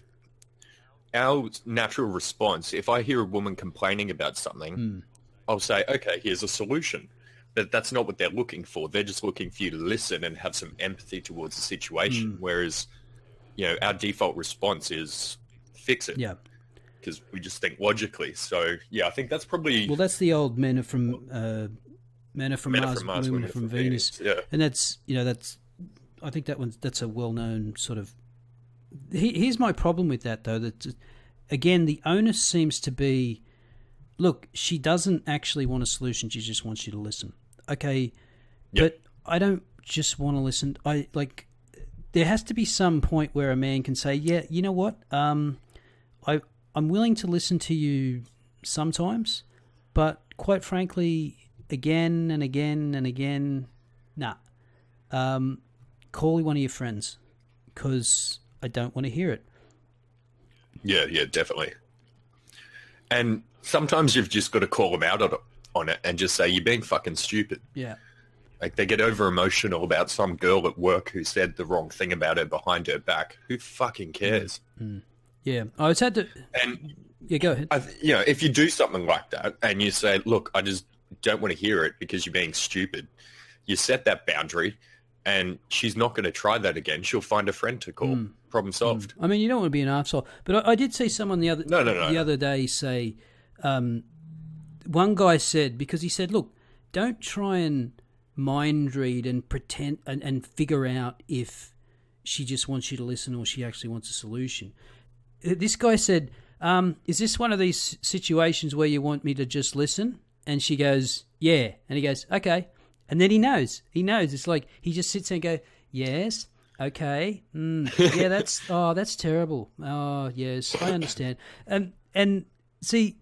our natural response, if I hear a woman complaining about something, I'll say, okay, here's a solution. But that's not what they're looking for. They're just looking for you to listen and have some empathy towards the situation. Whereas, our default response is fix it. Yeah. Because we just think logically. So, I think that's probably... Well, that's the old men are from Mars, women are from Venus. Yeah. And that's, I think that's a well-known sort of... Here's my problem with that, though. That, again, the onus seems to be, look, she doesn't actually want a solution. She just wants you to listen. Okay, but I don't just want to listen. There has to be some point where a man can say, yeah, you know what? I'm willing to listen to you sometimes, but quite frankly, again and again and again, nah. Call one of your friends, because I don't want to hear it. Yeah, definitely. And sometimes you've just got to call them out on it and just say, you're being fucking stupid. Yeah. Like, they get over emotional about some girl at work who said the wrong thing about her behind her back. Who fucking cares? Yeah. I was had to... And yeah, go ahead. If you do something like that and you say, look, I just don't want to hear it because you're being stupid, you set that boundary, and she's not going to try that again. She'll find a friend to call. Problem solved. I mean, you don't want to be an arsehole. But I did see someone the other day say, one guy said, because he said, look, don't try and mind read and pretend and figure out if she just wants you to listen or she actually wants a solution. This guy said, is this one of these situations where you want me to just listen? And she goes, yeah. And he goes, okay. And then he knows. It's like he just sits there and go, yes, okay, yeah, that's terrible. Oh, yes, I understand. And see,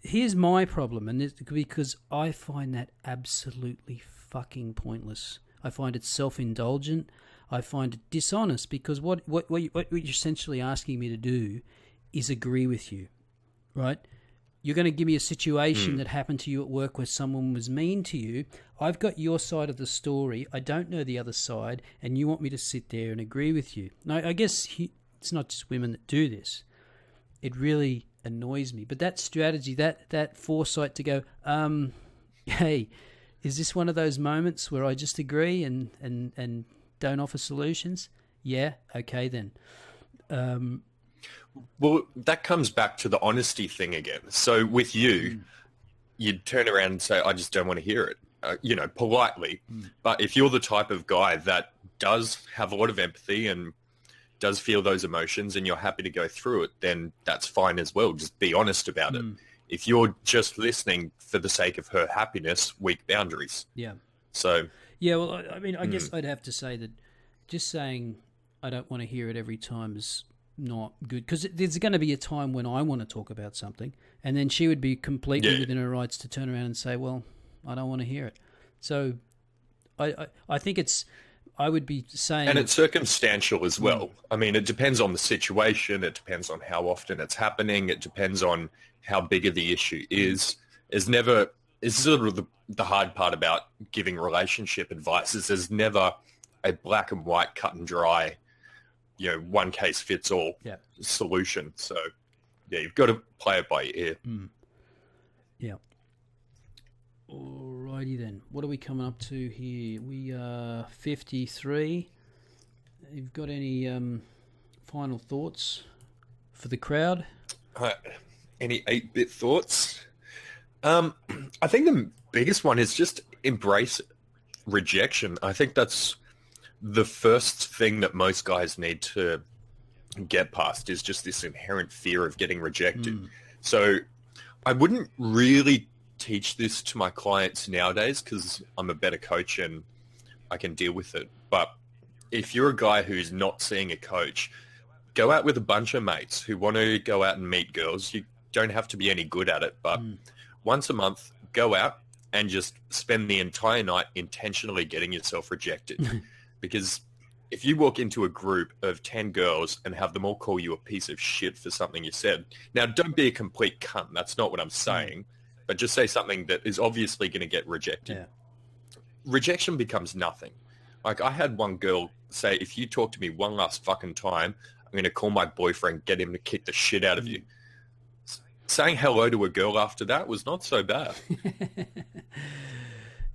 here's my problem, and it's because I find that absolutely fucking pointless. I find it self-indulgent. I find it dishonest, because what you're essentially asking me to do is agree with you, right? You're going to give me a situation that happened to you at work where someone was mean to you. I've got your side of the story. I don't know the other side, and you want me to sit there and agree with you. Now, I guess it's not just women that do this. It really annoys me. But that strategy, that foresight to go, hey, is this one of those moments where I just agree and don't offer solutions? Yeah, okay then. Well, that comes back to the honesty thing again. So with you, you'd turn around and say, I just don't want to hear it, politely. But if you're the type of guy that does have a lot of empathy and does feel those emotions and you're happy to go through it, then that's fine as well. Just be honest about it. If you're just listening for the sake of her happiness, weak boundaries. Yeah. So... yeah, well, I mean, I guess I'd have to say that just saying I don't want to hear it every time is not good, because there's going to be a time when I want to talk about something, and then she would be completely within her rights to turn around and say, well, I don't want to hear it. So I think it's I would be saying... And it's circumstantial as well. I mean, it depends on the situation. It depends on how often it's happening. It depends on how big of the issue is. It's sort of the hard part about giving relationship advice is there's never a black and white, cut and dry, one case fits all solution. So, yeah, you've got to play it by ear. Yeah. Alrighty then. What are we coming up to here? We are 53. You've got any final thoughts for the crowd? Any 8-bit thoughts? I think the biggest one is just embrace rejection. I think that's the first thing that most guys need to get past is just this inherent fear of getting rejected. So I wouldn't really teach this to my clients nowadays because I'm a better coach and I can deal with it. But if you're a guy who's not seeing a coach, go out with a bunch of mates who want to go out and meet girls. You don't have to be any good at it, but once a month, go out and just spend the entire night intentionally getting yourself rejected. Because if you walk into a group of 10 girls and have them all call you a piece of shit for something you said, now don't be a complete cunt. That's not what I'm saying. But just say something that is obviously going to get rejected. Yeah. Rejection becomes nothing. Like I had one girl say, if you talk to me one last fucking time, I'm going to call my boyfriend, get him to kick the shit out of you. Saying hello to a girl after that was not so bad.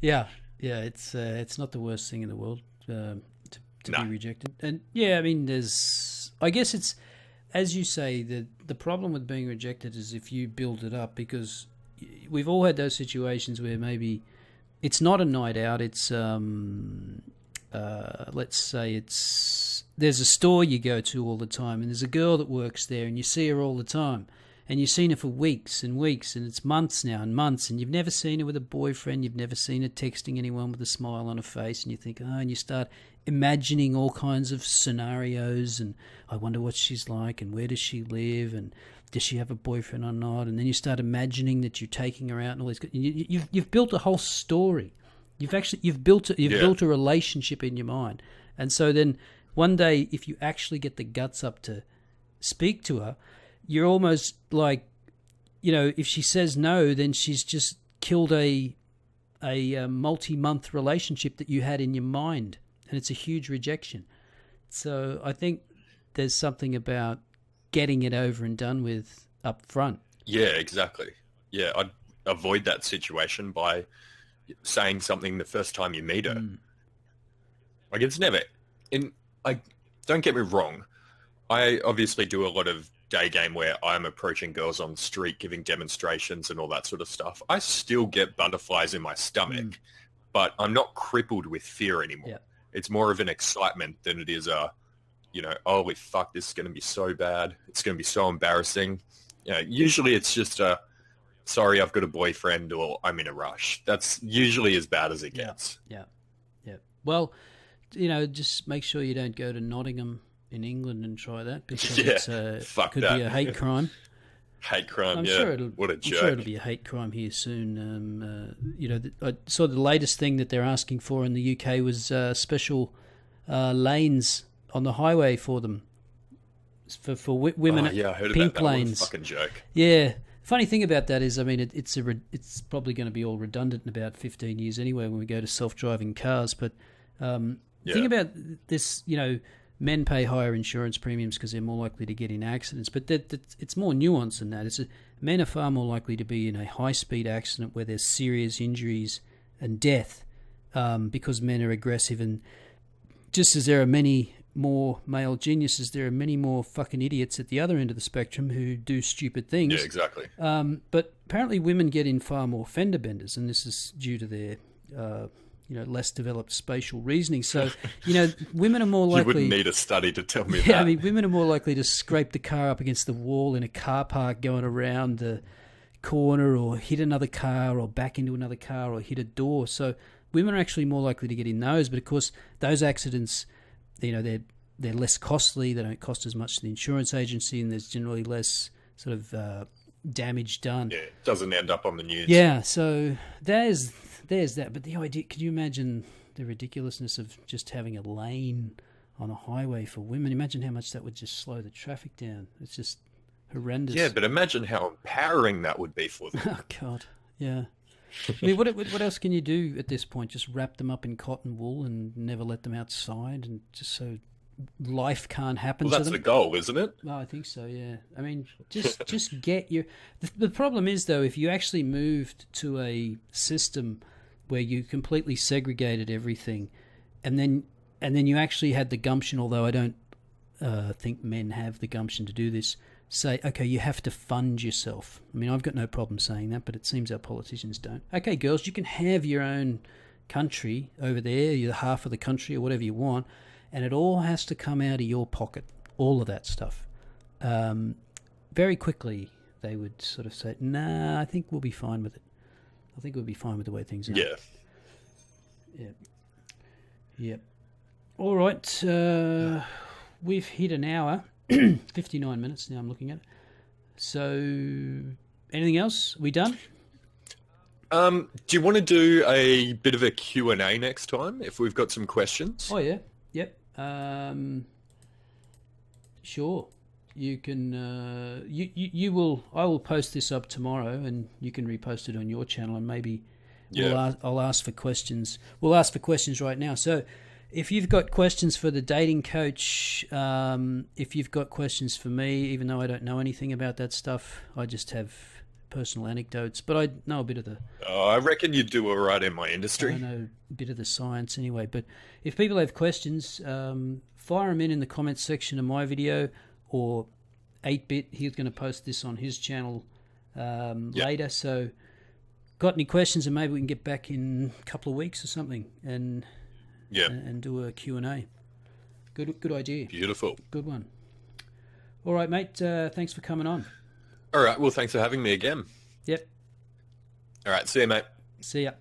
Yeah, it's not the worst thing in the world to be rejected. And yeah, I mean, I guess it's, as you say, the problem with being rejected is if you build it up, because we've all had those situations where maybe it's not a night out. It's let's say there's a store you go to all the time, and there's a girl that works there, and you see her all the time, and you've seen her for weeks and weeks, and it's months now and months, and you've never seen her with a boyfriend. You've never seen her texting anyone with a smile on her face, and you think, and you start imagining all kinds of scenarios, and I wonder what she's like, and where does she live, and does she have a boyfriend or not? And then you start imagining that you're taking her out and all this. You've built a whole story. You've built a relationship in your mind. And so then one day, if you actually get the guts up to speak to her, you're almost like, if she says no, then she's just killed a multi-month relationship that you had in your mind, and it's a huge rejection. So I think there's something about getting it over and done with up front. Yeah, exactly. Yeah, I'd avoid that situation by saying something the first time you meet her. Like it's never... don't get me wrong. I obviously do a lot of day game where I'm approaching girls on the street, giving demonstrations and all that sort of stuff. I still get butterflies in my stomach, but I'm not crippled with fear anymore. Yeah. It's more of an excitement than it is holy fuck, this is going to be so bad. It's going to be so embarrassing. Usually it's just sorry, I've got a boyfriend, or I'm in a rush. That's usually as bad as it gets. Yeah. Well, just make sure you don't go to Nottingham in England and try that, because it could be a hate crime. Hate crime, I'm sure it'll be a hate crime here soon. I saw the latest thing that they're asking for in the UK was special lanes on the highway for them, for women. I heard pink about that. lanes. What a fucking joke. Yeah. Funny thing about that is, I mean, it's probably going to be all redundant in about 15 years anyway when we go to self-driving cars. But the thing about this, men pay higher insurance premiums because they're more likely to get in accidents. But it's more nuanced than that. Men are far more likely to be in a high-speed accident where there's serious injuries and death because men are aggressive. And just as there are many more male geniuses, there are many more fucking idiots at the other end of the spectrum who do stupid things. Yeah, exactly. But apparently women get in far more fender benders, and this is due to their less developed spatial reasoning. So, women are more likely... You wouldn't need a study to tell me that. Yeah, I mean, women are more likely to scrape the car up against the wall in a car park going around the corner, or hit another car, or back into another car, or hit a door. So women are actually more likely to get in those. But of course, those accidents, they're less costly. They don't cost as much to the insurance agency, and there's generally less sort of damage done. Yeah, it doesn't end up on the news. Yeah, so there's that. But the idea, could you imagine the ridiculousness of just having a lane on a highway for women. Imagine how much that would just slow the traffic down. It's just horrendous. Yeah, but imagine how empowering that would be for them. Oh, God. Yeah. I mean, what else can you do at this point? Just wrap them up in cotton wool and never let them outside, and just so life can't happen Well, to that's them? the goal, isn't it? Oh, I think so, yeah. I mean, just get your... The problem is, though, if you actually moved to a system where you completely segregated everything, and then you actually had the gumption, although I don't think men have the gumption to do this, say, okay, you have to fund yourself. I mean, I've got no problem saying that, but it seems our politicians don't. Okay, girls, you can have your own country over there, you're half of the country or whatever you want, and it all has to come out of your pocket, all of that stuff. Very quickly, they would sort of say, nah, I think we'll be fine with it. I think we'll be fine with the way things are. Yeah. Yep. All right. We've hit an hour, 59 minutes now I'm looking at it. So, anything else? We done? Do you want to do a bit of a Q&A next time if we've got some questions? Oh, yeah. Yep. Sure. You can. You will. I will post this up tomorrow, and you can repost it on your channel, and maybe I'll ask for questions. We'll ask for questions right now. So, if you've got questions for the dating coach, if you've got questions for me, even though I don't know anything about that stuff, I just have personal anecdotes, but I know a bit of the... Oh, I reckon you'd do all right in my industry. I know a bit of the science anyway, but if people have questions, fire them in the comments section of my video, or 8-Bit, he's going to post this on his channel later, so got any questions, and maybe we can get back in a couple of weeks or something, and do a Q&A. Good idea. Beautiful. Good one. All right, mate, thanks for coming on. All right, well, thanks for having me again. Yep. All right, see you, mate. See ya.